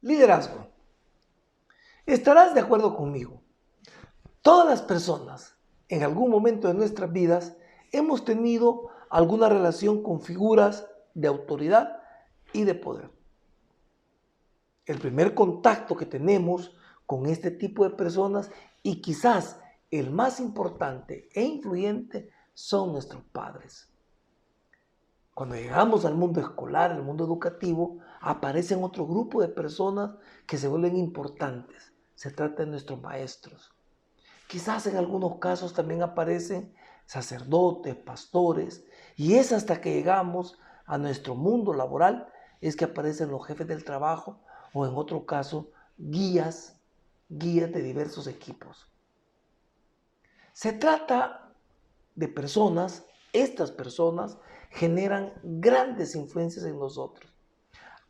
Liderazgo. Estarás de acuerdo conmigo. Todas las personas en algún momento de nuestras vidas hemos tenido alguna relación con figuras de autoridad y de poder. El primer contacto que tenemos con este tipo de personas y quizás el más importante e influyente son nuestros padres. Cuando llegamos al mundo escolar, al mundo educativo, aparecen otro grupo de personas que se vuelven importantes. Se trata de nuestros maestros. Quizás en algunos casos también aparecen sacerdotes, pastores, y es hasta que llegamos a nuestro mundo laboral es que aparecen los jefes del trabajo o en otro caso guías de diversos equipos. Se trata de personas, estas personas generan grandes influencias en nosotros.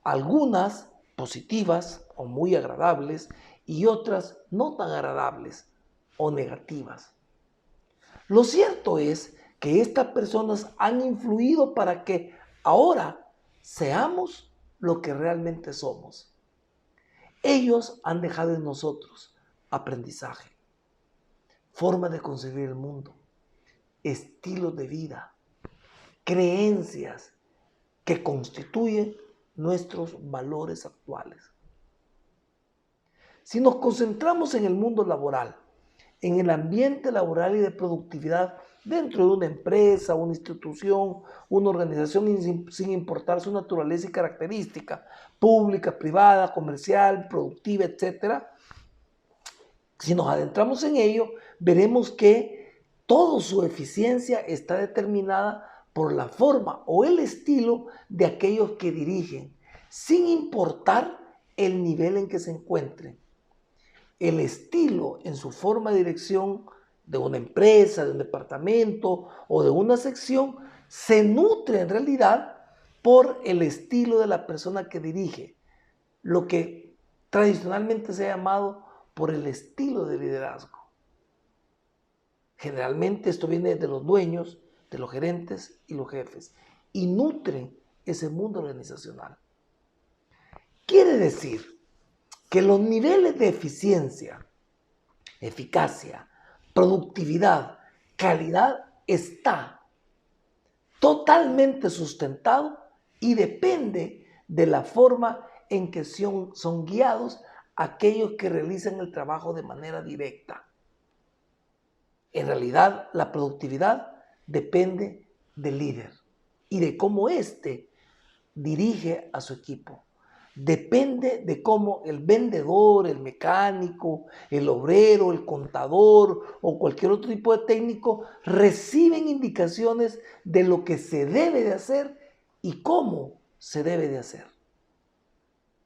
Algunas positivas o muy agradables y otras no tan agradables o negativas. Lo cierto es que estas personas han influido para que ahora seamos lo que realmente somos. Ellos han dejado en nosotros aprendizaje, forma de concebir el mundo, estilos de vida, creencias que constituyen nuestros valores actuales. Si nos concentramos en el mundo laboral, en el ambiente laboral y de productividad dentro de una empresa, una institución, una organización sin importar su naturaleza y característica, pública, privada, comercial, productiva, etc. Si nos adentramos en ello, veremos que toda su eficiencia está determinada por la forma o el estilo de aquellos que dirigen, sin importar el nivel en que se encuentren. El estilo en su forma de dirección de una empresa, de un departamento o de una sección se nutre en realidad por el estilo de la persona que dirige, lo que tradicionalmente se ha llamado por el estilo de liderazgo. Generalmente esto viene de los dueños, de los gerentes y los jefes y nutren ese mundo organizacional. Quiere decir que los niveles de eficiencia, eficacia, productividad, calidad está totalmente sustentado y depende de la forma en que son guiados aquellos que realizan el trabajo de manera directa. En realidad, la productividad depende del líder y de cómo éste dirige a su equipo. Depende de cómo el vendedor, el mecánico, el obrero, el contador o cualquier otro tipo de técnico reciben indicaciones de lo que se debe de hacer y cómo se debe de hacer.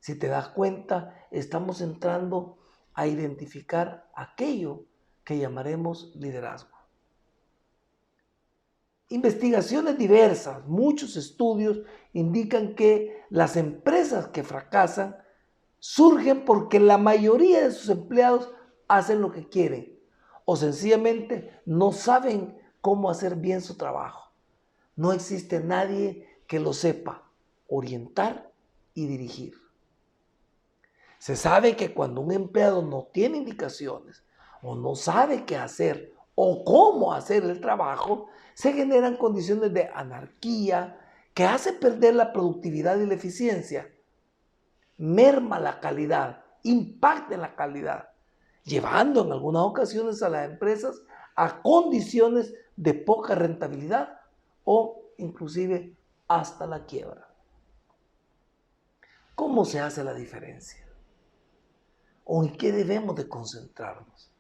Si te das cuenta, estamos entrando a identificar aquello que llamaremos liderazgo. Investigaciones diversas, muchos estudios indican que las empresas que fracasan surgen porque la mayoría de sus empleados hacen lo que quieren o sencillamente no saben cómo hacer bien su trabajo. No existe nadie que lo sepa orientar y dirigir. Se sabe que cuando un empleado no tiene indicaciones o no sabe qué hacer o cómo hacer el trabajo, se generan condiciones de anarquía que hace perder la productividad y la eficiencia, merma la calidad, impacta en la calidad, llevando en algunas ocasiones a las empresas a condiciones de poca rentabilidad o inclusive hasta la quiebra. ¿Cómo se hace la diferencia? ¿O en qué debemos de concentrarnos?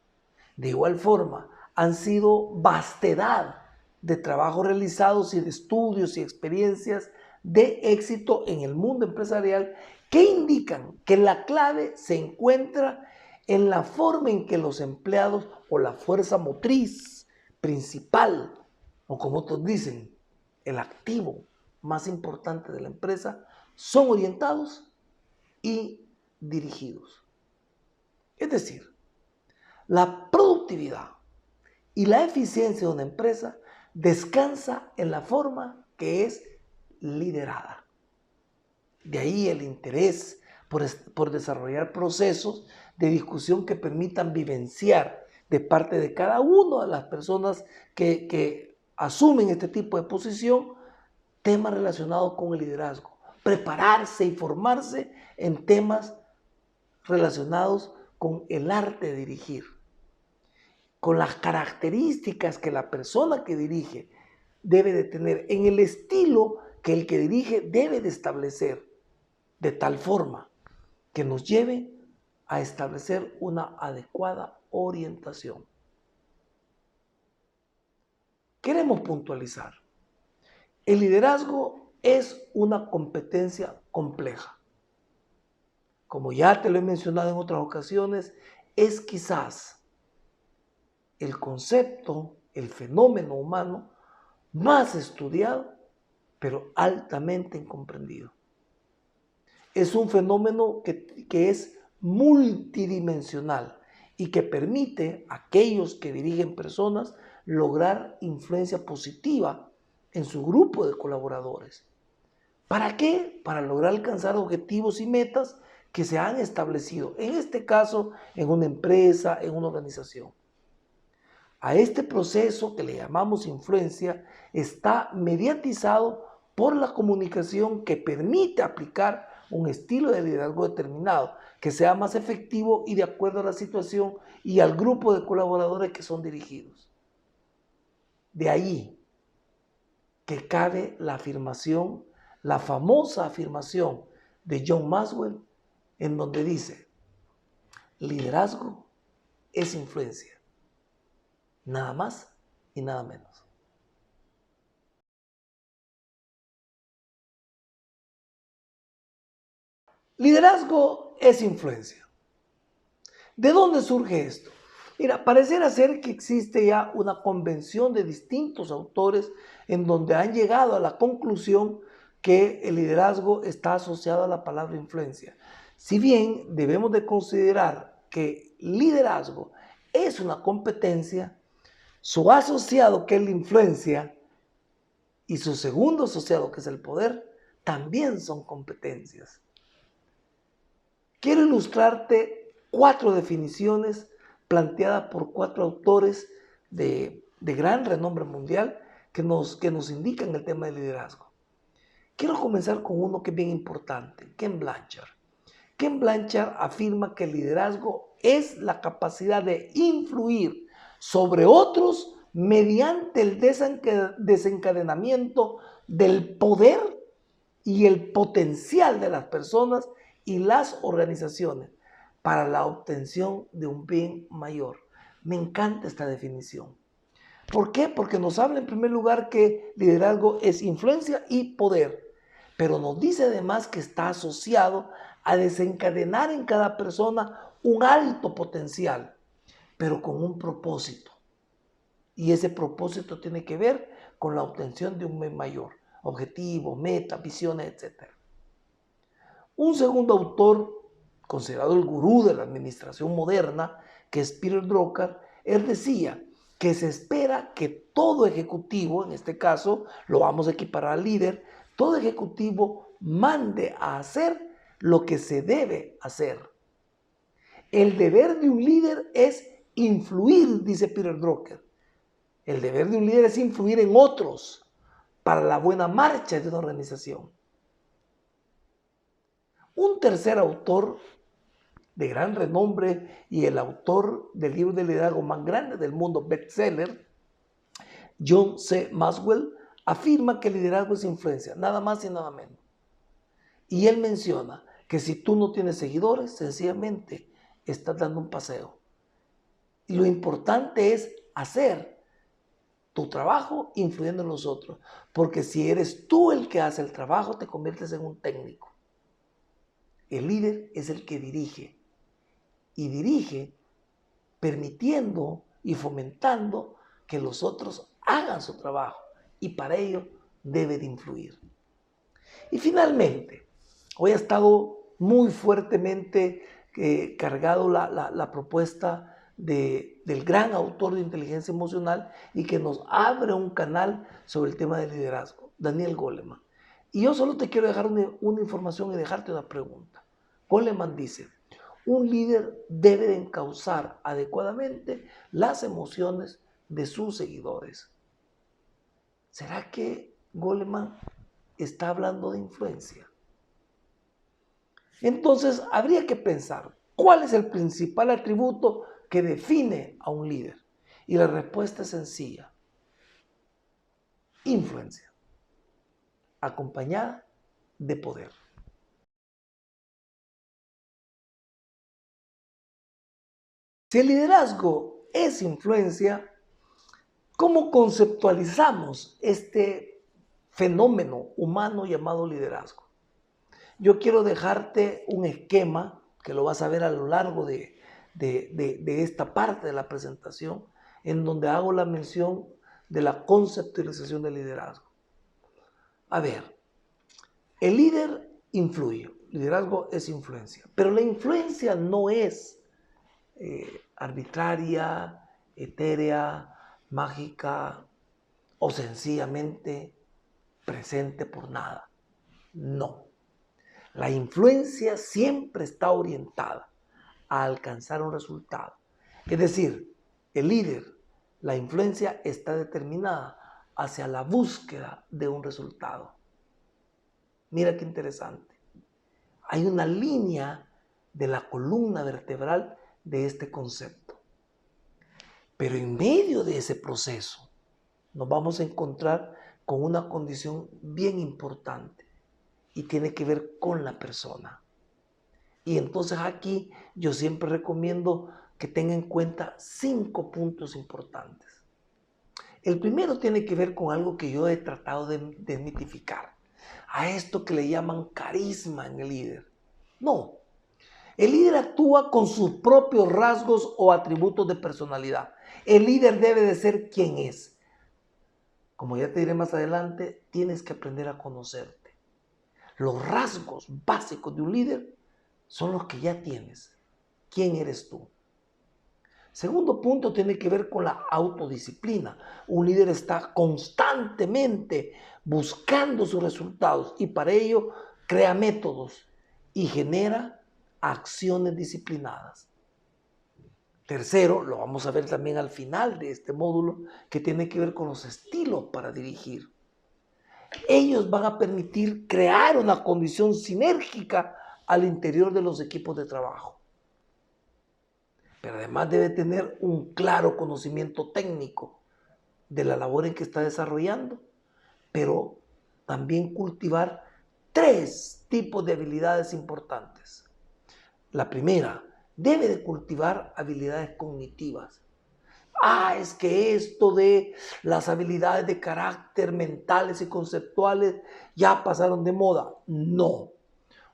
De igual forma, han sido vastedad de trabajos realizados y de estudios y experiencias de éxito en el mundo empresarial que indican que la clave se encuentra en la forma en que los empleados o la fuerza motriz principal, o como otros dicen, el activo más importante de la empresa, son orientados y dirigidos. Es decir, la productividad y la eficiencia de una empresa descansa en la forma que es liderada. De ahí el interés por desarrollar procesos de discusión que permitan vivenciar de parte de cada una de las personas que asumen este tipo de posición temas relacionados con el liderazgo, prepararse y formarse en temas relacionados con el arte de dirigir, con las características que la persona que dirige debe de tener, en el estilo que el que dirige debe de establecer, de tal forma que nos lleve a establecer una adecuada orientación. Queremos puntualizar. El liderazgo es una competencia compleja. Como ya te lo he mencionado en otras ocasiones, es quizás el concepto, el fenómeno humano más estudiado, pero altamente incomprendido. Es un fenómeno que es multidimensional y que permite a aquellos que dirigen personas lograr influencia positiva en su grupo de colaboradores. ¿Para qué? Para lograr alcanzar objetivos y metas que se han establecido, en este caso, en una empresa, en una organización. A este proceso que le llamamos influencia está mediatizado por la comunicación que permite aplicar un estilo de liderazgo determinado, que sea más efectivo y de acuerdo a la situación y al grupo de colaboradores que son dirigidos. De ahí que cabe la afirmación, la famosa afirmación de John Maxwell, en donde dice, liderazgo es influencia, nada más y nada menos. Liderazgo es influencia. ¿De dónde surge esto? Mira, pareciera ser que existe ya una convención de distintos autores en donde han llegado a la conclusión que el liderazgo está asociado a la palabra influencia. Si bien debemos de considerar que liderazgo es una competencia, su asociado, que es la influencia, y su segundo asociado, que es el poder, también son competencias. Quiero ilustrarte 4 definiciones planteadas por 4 autores de gran renombre mundial que nos indican el tema del liderazgo. Quiero comenzar con uno que es bien importante, Ken Blanchard. Ken Blanchard afirma que el liderazgo es la capacidad de influir sobre otros mediante el desencadenamiento del poder y el potencial de las personas y las organizaciones para la obtención de un bien mayor. Me encanta esta definición. ¿Por qué? Porque nos habla en primer lugar que liderazgo es influencia y poder, pero nos dice además que está asociado a desencadenar en cada persona un alto potencial, pero con un propósito. Y ese propósito tiene que ver con la obtención de un bien mayor, objetivos, metas, visiones, etc. Un segundo autor, considerado el gurú de la administración moderna, que es Peter Drucker, él decía que se espera que todo ejecutivo, en este caso lo vamos a equiparar al líder, todo ejecutivo mande a hacer lo que se debe hacer. El deber de un líder es influir, dice Peter Drucker. El deber de un líder es influir en otros para la buena marcha de una organización. Un tercer autor de gran renombre y el autor del libro de liderazgo más grande del mundo, bestseller, John C. Maxwell, afirma que el liderazgo es influencia, nada más y nada menos. Y él menciona que si tú no tienes seguidores, sencillamente estás dando un paseo. Y lo importante es hacer tu trabajo influyendo en los otros, porque si eres tú el que hace el trabajo, te conviertes en un técnico. El líder es el que dirige, y dirige permitiendo y fomentando que los otros hagan su trabajo, y para ello debe de influir. Y finalmente, hoy ha estado muy fuertemente cargado la propuesta del gran autor de inteligencia emocional y que nos abre un canal sobre el tema del liderazgo, Daniel Goleman. Y yo solo te quiero dejar una información y dejarte una pregunta. Goleman dice, un líder debe de encauzar adecuadamente las emociones de sus seguidores. ¿Será que Goleman está hablando de influencia? Entonces, habría que pensar, ¿cuál es el principal atributo que define a un líder? Y la respuesta es sencilla. Influencia, acompañada de poder. Si el liderazgo es influencia, ¿cómo conceptualizamos este fenómeno humano llamado liderazgo? Yo quiero dejarte un esquema que lo vas a ver a lo largo de esta parte de la presentación, en donde hago la mención de la conceptualización del liderazgo. A ver, el líder influye, liderazgo es influencia, pero la influencia no es arbitraria, etérea, mágica o sencillamente presente por nada. No. La influencia siempre está orientada a alcanzar un resultado. Es decir, el líder, la influencia está determinada hacia la búsqueda de un resultado. Mira qué interesante. Hay una línea de la columna vertebral de este concepto. Pero en medio de ese proceso nos vamos a encontrar con una condición bien importante y tiene que ver con la persona. Y entonces aquí yo siempre recomiendo que tengan en cuenta 5 puntos importantes. El primero tiene que ver con algo que yo he tratado de desmitificar, a esto que le llaman carisma en el líder. No, el líder actúa con sus propios rasgos o atributos de personalidad. El líder debe de ser quien es. Como ya te diré más adelante, tienes que aprender a conocerte. Los rasgos básicos de un líder son los que ya tienes. ¿Quién eres tú? Segundo punto tiene que ver con la autodisciplina. Un líder está constantemente buscando sus resultados y para ello crea métodos y genera acciones disciplinadas. Tercero, lo vamos a ver también al final de este módulo, que tiene que ver con los estilos para dirigir. Ellos van a permitir crear una condición sinérgica al interior de los equipos de trabajo. Pero además debe tener un claro conocimiento técnico de la labor en que está desarrollando, pero también cultivar 3 tipos de habilidades importantes. La primera, debe de cultivar habilidades cognitivas. Es que esto de las habilidades de carácter mentales y conceptuales ya pasaron de moda. No.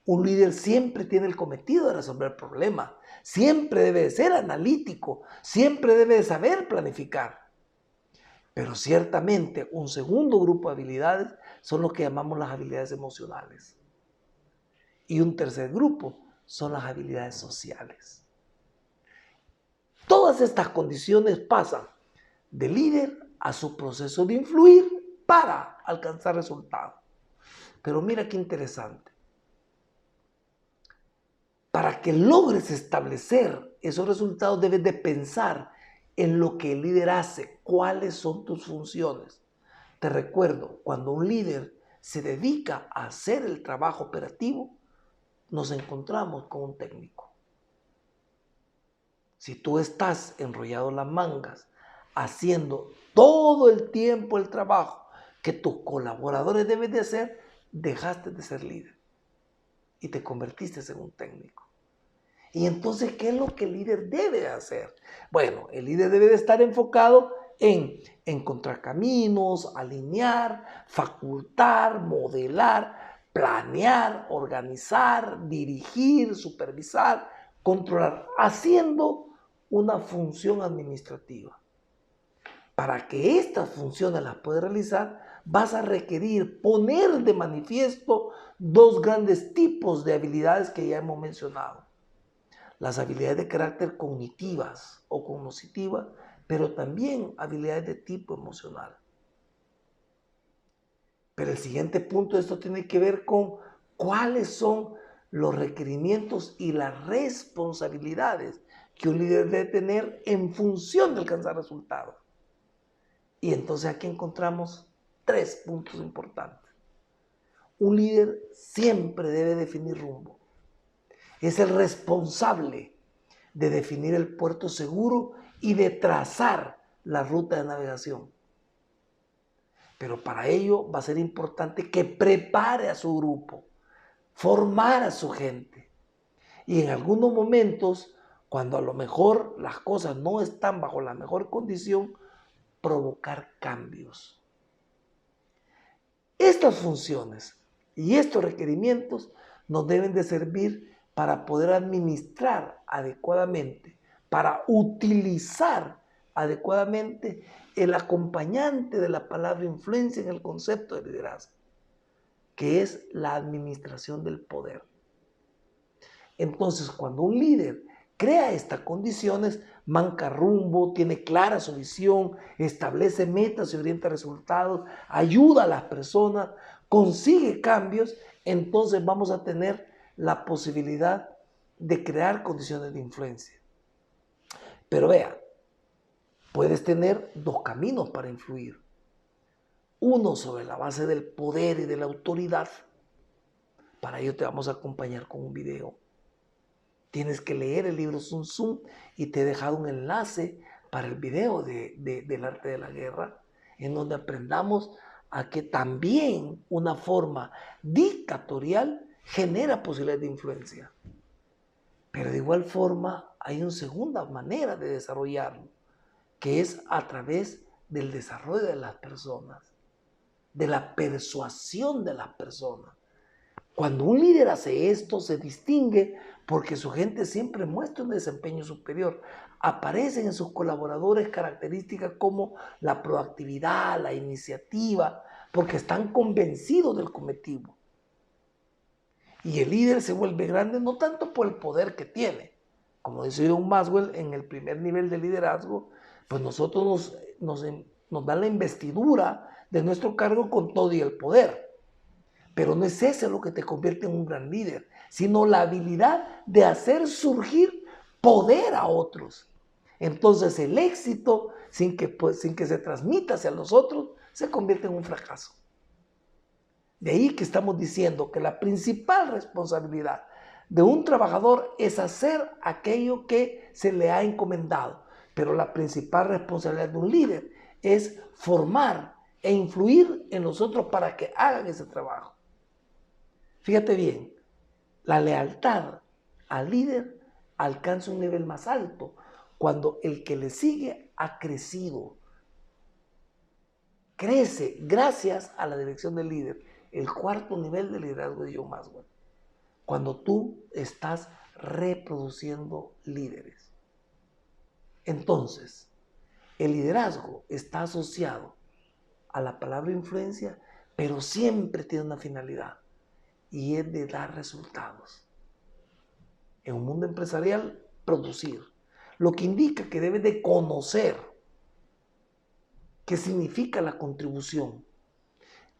Un líder siempre tiene el cometido de resolver problemas, siempre debe de ser analítico, siempre debe de saber planificar. Pero ciertamente un segundo grupo de habilidades son los que llamamos las habilidades emocionales. Y un tercer grupo son las habilidades sociales. Todas estas condiciones pasan del líder a su proceso de influir para alcanzar resultados. Pero mira qué interesante. Para que logres establecer esos resultados debes de pensar en lo que el líder hace, cuáles son tus funciones. Te recuerdo, cuando un líder se dedica a hacer el trabajo operativo, nos encontramos con un técnico. Si tú estás enrollado las mangas, haciendo todo el tiempo el trabajo que tus colaboradores deben de hacer, dejaste de ser líder y te convertiste en un técnico. Y entonces, ¿qué es lo que el líder debe de hacer? Bueno, el líder debe de estar enfocado en encontrar caminos, alinear, facultar, modelar, planear, organizar, dirigir, supervisar, controlar, haciendo una función administrativa. Para que estas funciones las puedas realizar, vas a requerir poner de manifiesto 2 grandes tipos de habilidades que ya hemos mencionado. Las habilidades de carácter cognitivas o cognoscitivas, pero también habilidades de tipo emocional. Pero el siguiente punto de esto tiene que ver con cuáles son los requerimientos y las responsabilidades que un líder debe tener en función de alcanzar resultados. Y entonces aquí encontramos 3 puntos importantes. Un líder siempre debe definir rumbo. Es el responsable de definir el puerto seguro y de trazar la ruta de navegación. Pero para ello va a ser importante que prepare a su grupo, formar a su gente. Y en algunos momentos, cuando a lo mejor las cosas no están bajo la mejor condición, provocar cambios. Estas funciones y estos requerimientos nos deben de servir para poder administrar adecuadamente, para utilizar adecuadamente el acompañante de la palabra influencia en el concepto de liderazgo, que es la administración del poder. Entonces, cuando un líder crea estas condiciones, marca rumbo, tiene clara su visión, establece metas y orienta resultados, ayuda a las personas, consigue cambios, entonces vamos a tener la posibilidad de crear condiciones de influencia. Pero vea, puedes tener 2 caminos para influir. Uno sobre la base del poder y de la autoridad. Para ello te vamos a acompañar con un video. Tienes que leer el libro Sun Tzu y te he dejado un enlace para el video del arte de la guerra, en donde aprendamos a que también una forma dictatorial genera posibilidades de influencia. Pero de igual forma hay una segunda manera de desarrollarlo, que es a través del desarrollo de las personas, de la persuasión de las personas. Cuando un líder hace esto, se distingue porque su gente siempre muestra un desempeño superior. Aparecen en sus colaboradores características como la proactividad, la iniciativa, porque están convencidos del cometido. Y el líder se vuelve grande no tanto por el poder que tiene. Como dice John Maxwell, en el primer nivel de liderazgo, pues nosotros nos dan la investidura de nuestro cargo con todo y el poder. Pero no es ese lo que te convierte en un gran líder, sino la habilidad de hacer surgir poder a otros. Entonces el éxito, sin que se transmita hacia los otros, se convierte en un fracaso. De ahí que estamos diciendo que la principal responsabilidad de un trabajador es hacer aquello que se le ha encomendado. Pero la principal responsabilidad de un líder es formar e influir en los otros para que hagan ese trabajo. Fíjate bien, la lealtad al líder alcanza un nivel más alto cuando el que le sigue ha crecido. Crece gracias a la dirección del líder. El 4.º nivel de liderazgo de John Maxwell. Cuando tú estás reproduciendo líderes. Entonces, el liderazgo está asociado a la palabra influencia, pero siempre tiene una finalidad. Y es de dar resultados. En un mundo empresarial, producir. Lo que indica que debes de conocer qué significa la contribución,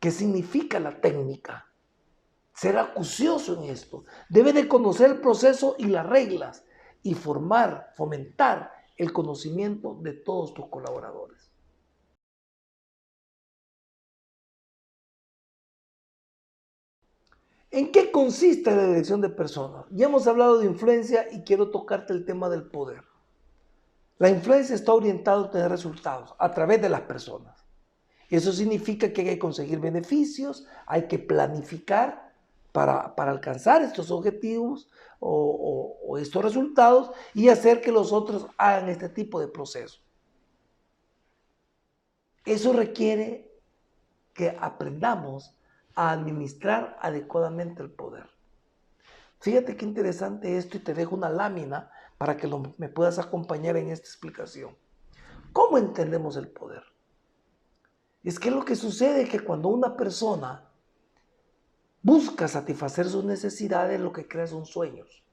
qué significa la técnica. Ser acucioso en esto. Debes de conocer el proceso y las reglas y fomentar el conocimiento de todos tus colaboradores. ¿En qué consiste la dirección de personas? Ya hemos hablado de influencia y quiero tocarte el tema del poder. La influencia está orientada a obtener resultados a través de las personas. Eso significa que hay que conseguir beneficios, hay que planificar para alcanzar estos objetivos o estos resultados y hacer que los otros hagan este tipo de proceso. Eso requiere que aprendamos a administrar adecuadamente el poder. Fíjate qué interesante esto y te dejo una lámina para que me puedas acompañar en esta explicación. ¿Cómo entendemos el poder? Es que lo que sucede es que cuando una persona busca satisfacer sus necesidades, lo que crea son sueños.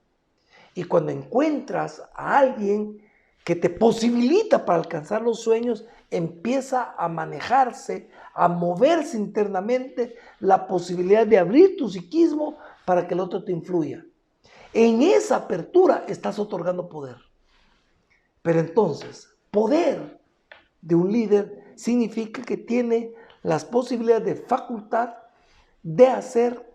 Y cuando encuentras a alguien que te posibilita para alcanzar los sueños, empieza a manejarse, a moverse internamente la posibilidad de abrir tu psiquismo para que el otro te influya. En esa apertura estás otorgando poder. Pero entonces, poder de un líder significa que tiene las posibilidades de facultad, de hacer,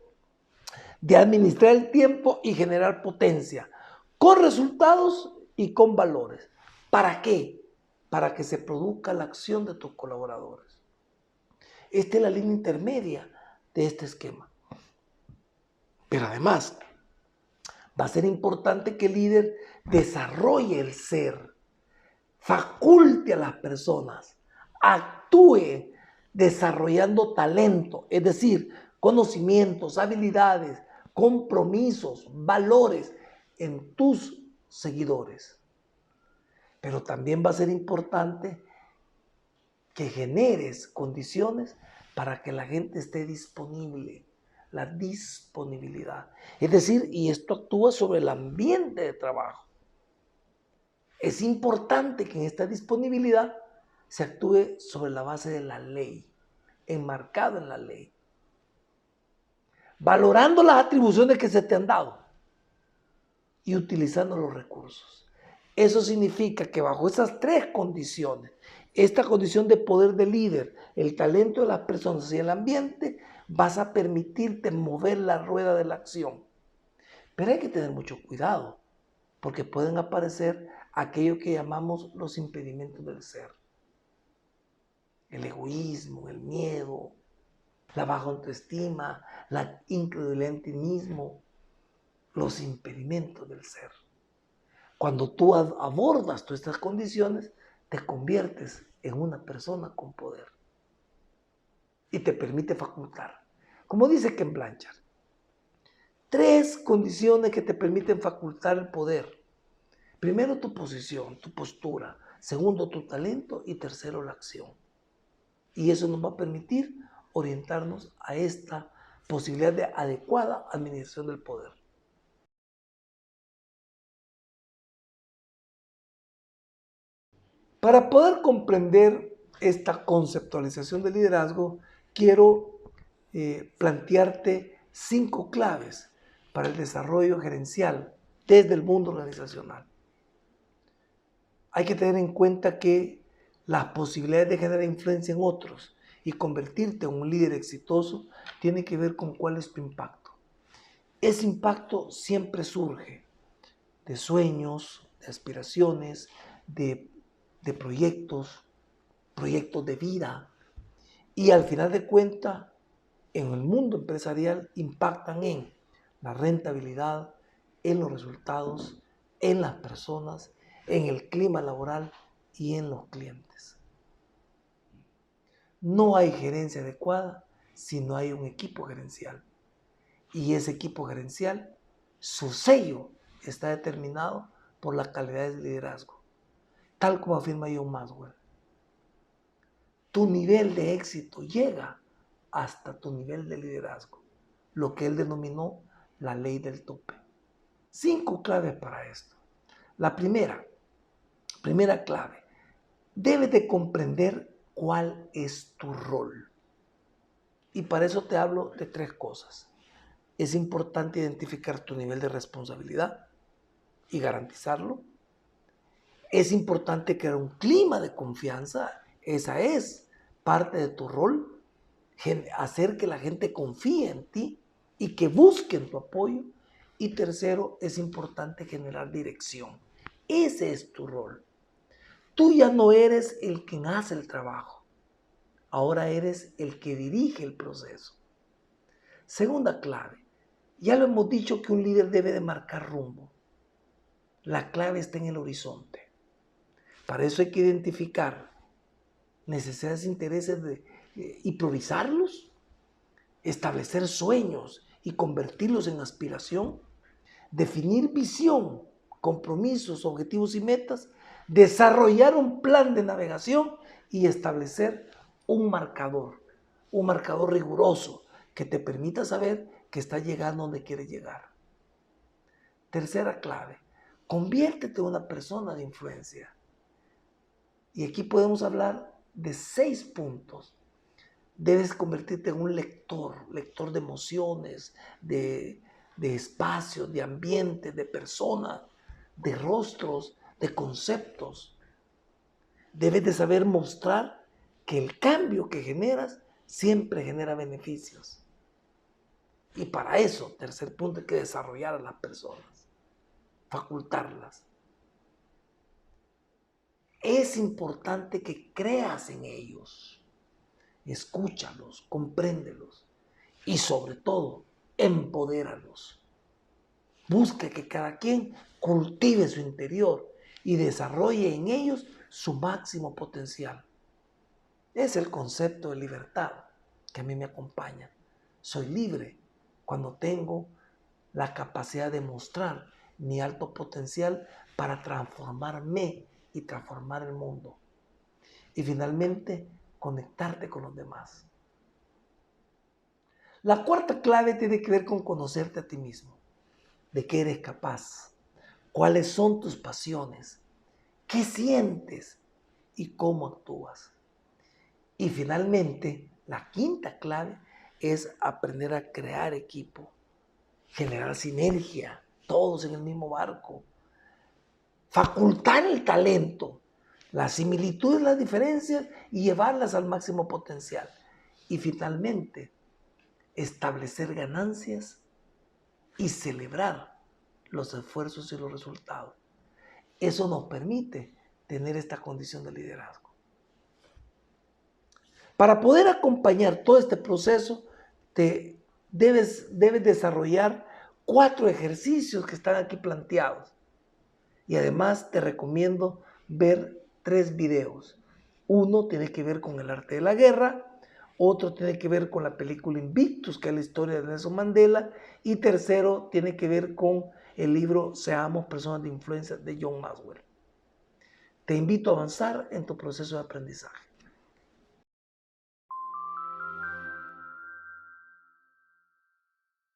de administrar el tiempo y generar potencia, con resultados y con valores. ¿Para qué? Para que se produzca la acción de tus colaboradores. Esta es la línea intermedia de este esquema. Pero además, va a ser importante que el líder desarrolle el ser, faculte a las personas, actúe desarrollando talento, es decir, conocimientos, habilidades, compromisos, valores en tus seguidores. Pero también va a ser importante que generes condiciones para que la gente esté disponible, la disponibilidad. Es decir, y esto actúa sobre el ambiente de trabajo. Es importante que en esta disponibilidad se actúe sobre la base de la ley, enmarcado en la ley, valorando las atribuciones que se te han dado y utilizando los recursos. Eso significa que bajo esas tres condiciones, esta condición de poder de líder, el talento de las personas y el ambiente, vas a permitirte mover la rueda de la acción. Pero hay que tener mucho cuidado, porque pueden aparecer aquello que llamamos los impedimentos del ser. El egoísmo, el miedo, la baja autoestima, la incredulidad en ti mismo, los impedimentos del ser. Cuando tú abordas todas estas condiciones, te conviertes en una persona con poder y te permite facultar. Como dice Ken Blanchard, tres condiciones que te permiten facultar el poder. Primero, tu posición, tu postura. Segundo, tu talento. Y tercero, la acción. Y eso nos va a permitir orientarnos a esta posibilidad de adecuada administración del poder. Para poder comprender esta conceptualización del liderazgo, quiero plantearte 5 claves para el desarrollo gerencial desde el mundo organizacional. Hay que tener en cuenta que las posibilidades de generar influencia en otros y convertirte en un líder exitoso tiene que ver con cuál es tu impacto. Ese impacto siempre surge de sueños, de aspiraciones, de proyectos de vida, y al final de cuentas, en el mundo empresarial impactan en la rentabilidad, en los resultados, en las personas, en el clima laboral y en los clientes. No hay gerencia adecuada si no hay un equipo gerencial. Y ese equipo gerencial, su sello está determinado por las calidades de liderazgo, tal como afirma John Maxwell. Tu nivel de éxito llega hasta tu nivel de liderazgo, lo que él denominó la ley del tope. 5 claves para esto. La primera clave, debes de comprender cuál es tu rol. Y para eso te hablo de 3 cosas. Es importante identificar tu nivel de responsabilidad y garantizarlo. Es importante crear un clima de confianza. Esa es parte de tu rol. Hacer que la gente confíe en ti y que busquen tu apoyo. Y tercero, es importante generar dirección. Ese es tu rol. Tú ya no eres el quien hace el trabajo. Ahora eres el que dirige el proceso. Segunda clave. Ya lo hemos dicho que un líder debe de marcar rumbo. La clave está en el horizonte. Para eso hay que identificar necesidades e intereses y priorizarlos, establecer sueños y convertirlos en aspiración, definir visión, compromisos, objetivos y metas, desarrollar un plan de navegación y establecer un marcador riguroso que te permita saber que estás llegando donde quieres llegar. Tercera clave, conviértete en una persona de influencia. Y aquí podemos hablar de 6 puntos. Debes convertirte en un lector de emociones, de de espacios, de ambientes, de personas, de rostros, de conceptos. Debes de saber mostrar que el cambio que generas siempre genera beneficios. Y para eso, tercer punto, hay que desarrollar a las personas, facultarlas. Es importante que creas en ellos, escúchalos, compréndelos y sobre todo, empodéralos. Busca que cada quien cultive su interior y desarrolle en ellos su máximo potencial. Es el concepto de libertad que a mí me acompaña. Soy libre cuando tengo la capacidad de mostrar mi alto potencial para transformarme y transformar el mundo. Y finalmente, conectarte con los demás. La cuarta clave tiene que ver con conocerte a ti mismo. ¿De qué eres capaz? ¿Cuáles son tus pasiones? ¿Qué sientes? ¿Y cómo actúas? Y finalmente, la quinta clave es aprender a crear equipo, generar sinergia, todos en el mismo barco, facultar el talento, las similitudes, las diferencias y llevarlas al máximo potencial. Y finalmente, establecer ganancias y celebrar los esfuerzos y los resultados. Eso nos permite tener esta condición de liderazgo. Para poder acompañar todo este proceso, debes desarrollar 4 ejercicios que están aquí planteados. Y además te recomiendo ver 3 videos. Uno tiene que ver con el arte de la guerra, otro tiene que ver con la película Invictus, que es la historia de Nelson Mandela, y tercero tiene que ver con el libro Seamos personas de influencia de John Maxwell. Te invito a avanzar en tu proceso de aprendizaje.